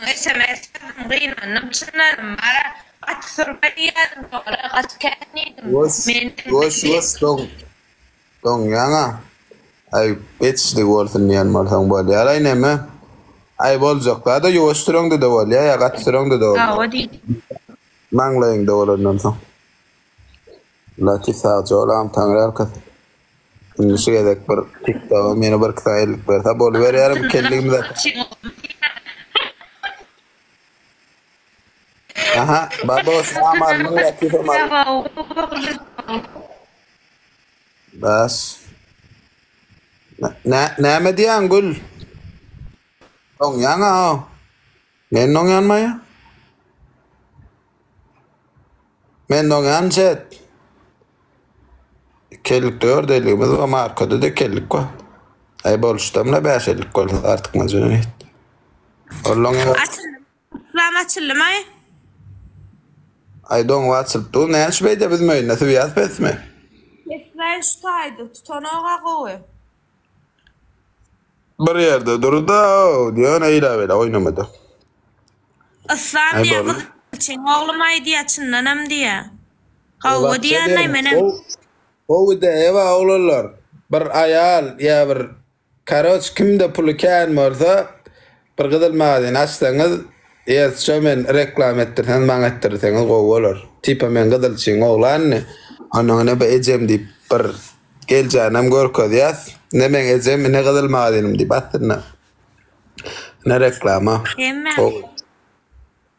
SMS qiymanım çınarım bara atsurmayadın sonra qatkaniydim. Wos dong yanga. Ay betçde bolsun yan malsan bol ya ay neme. Ay bolacak da yuvastırong da bol ya qatsırong da bol. Ha o değil. Manglayın da olandan son. Latif sağ olam tanrı arkas. Nişe gedek bir TikTok meni bir kısaylık bersa bol veriyorum kelligim de. Aha baba samal mı Latif mal. Bas. Ne diyan gul? Dong yanga o. Men dong yan maya? Men dong yan chat. Kellik dör deligimiz ama arkada da kellik var. Ay boluştamla beşelik kol artık mazun et. Ollong ya. Açılım açılım ay. Ay dong WhatsApp tu ne şbeyde biz mi nasıl yaz pesme? Kesler şutaydı tutanağa koy. Bir yerde durdu diyor ne ilave oynamadı. Aslan diye kız için oğlum ay diye çınlanam diye. Kavga diye anlaymenem. O da eva olurlar. Bir ayal ya bir karoç kimde pulu kan varsa bir gıdıl madin açsanız yes şömen reklam ettirsen bana ettirseniz o olur. Tipa men gıdıl için oğlan ne? Onun ne be ecem deyip bir gel canım görkod yaz. Ne men ecem ne gıdıl madinim deyip attırna. Ne reklama. Hemen.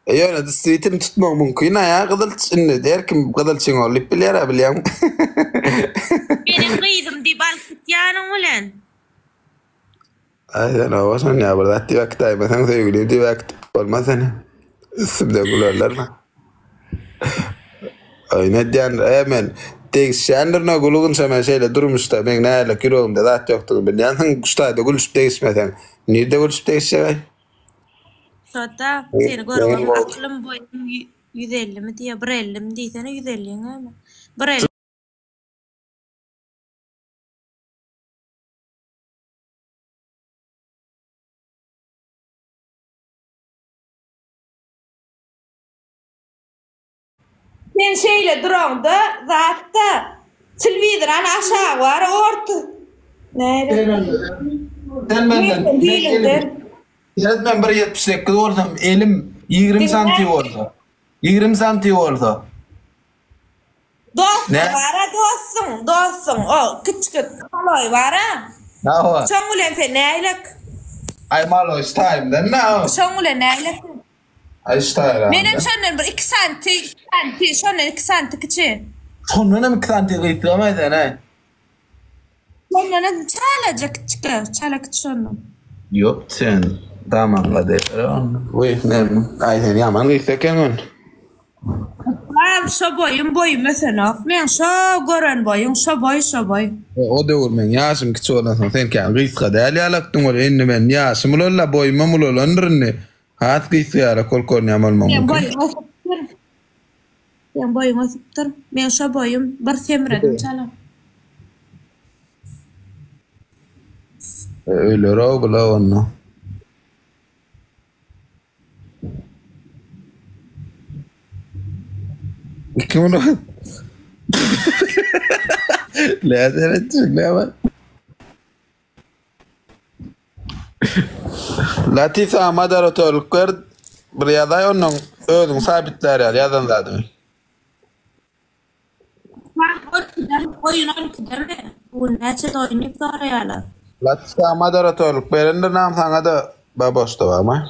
Eyo da streetin tutmak mümkün ya gıdıl için der kim gıdıl için olup bilir biliyorum. Benim kıydım di balkıt yanım ulan. Aynen o zaman ya burada di vakit aymasan sevgili di vakit olmaz hani. Üstümde gülerler mi? Ay ne diyen hemen tek şandırına gülüğün sana şeyle durmuşta ben neyle kiroğumda da yoktu. Ben yanın kuştaydı gülüş değişmeden. Nerede gülüş değişecek? Sonra seni görüyorum aklım boyum 150 mi diye 150 mi diye sana 150 ama. 150. Sen şeyle durağında zaten Silvidran aşağı var orta. Nerede? Sen benden. Değilimdir. Evet ben 1.78 olsam elim 20 santim olsa. 20 santim olsa. Dostum Ne? var ha dostum. O küçük kolay var ha. Ne var? Şoňgulen sen näýlek? Ay malo isteğimden ne o? Şoňgulen näýlek? Ay isteğim. Menem şoňdan bir 2 santi, şoňdan 2 santi kiçi. Sonuna mı kısanti kıyıklamaydı ne? Şoňdan çala kiçi şoňdan. Yok sen. Tamam hadi. Uy ne? Ay sen yaman kıyıklaken on. Ha, şo boyum mesela. Men şo gören boyum, şo boy. O da olur men yaşım küçük olasın sen kan kıyıkla değerli alaktın ol indi ben yaşım ulolla boyuma ulolanırın hat kıyıkla kol kol yamal Men mamuk. boyum asıptır. Men şo boyum bir semredim çala. Öyle rav bula onu. Kim onu? Lazım ettik ne var? Latif moderatörlükler bir yaday onun özün sabitler yadan zaten. Oyun 12'de mi? Bu neçe oynayıp da yalar. Latif moderatörlük berende nam sana da babosta var mı?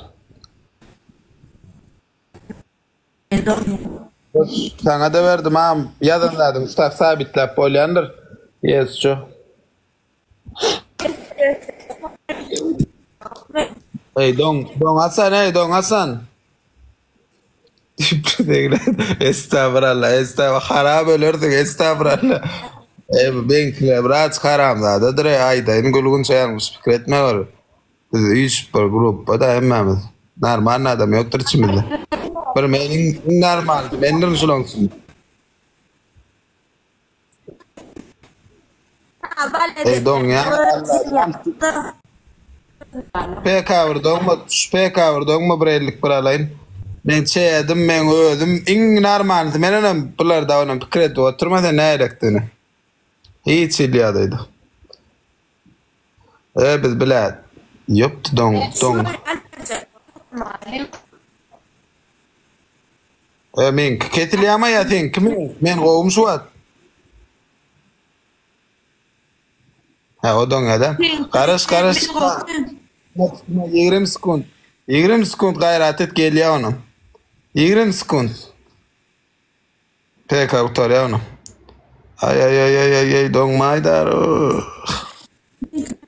Sana da verdim am yadan zaten staff sabitler polyandır. Yes şu. Hey don Hasan. Estağfurullah. Harap ölürdük estağfurullah. Ben biraz haram da dre ayda en gülgün sayarmış fikir etme var. Hiç bir grup da emmemiz. Normal adam yoktur içimizde. Bir menin normal. Benim şulongsun. Hey don ya. PK vurdum mu bir ellik bir alayın. Men çeýdim, men özüm iň narmanysy menem bular da onuň pikir edip oturmasa närekdini. Hiç ilýadýdy. Biz bilät. Ýopdy dong. Men ketilýärmi ýa sen kimi? Men gowumşy wat. Ha o dong adam. Karış. 20 sekund. 20 sekund gayret et gelýär onuň. 20 sekund. PK utarýar onu. Ay dong maýdar.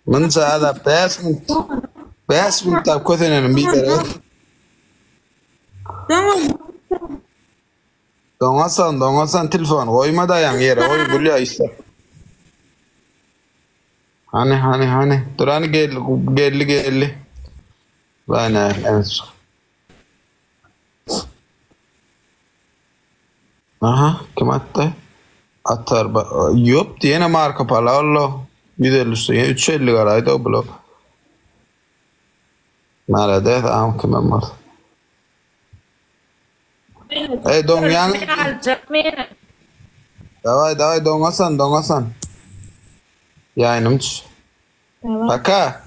Mınca ada 5 minut tap kösenenim bir kere. Doňasan telefon goýma daýan ýere, oý bulýa işte. Hani. Durany gelli. Bana evet. Aha, kim attı? Atar. Yok diyene marka pala Allah. 150 350 garaydı o blok. Nerede? Tamam kimem var. Don yan. Davay doňasan. Yayınımç. Paka.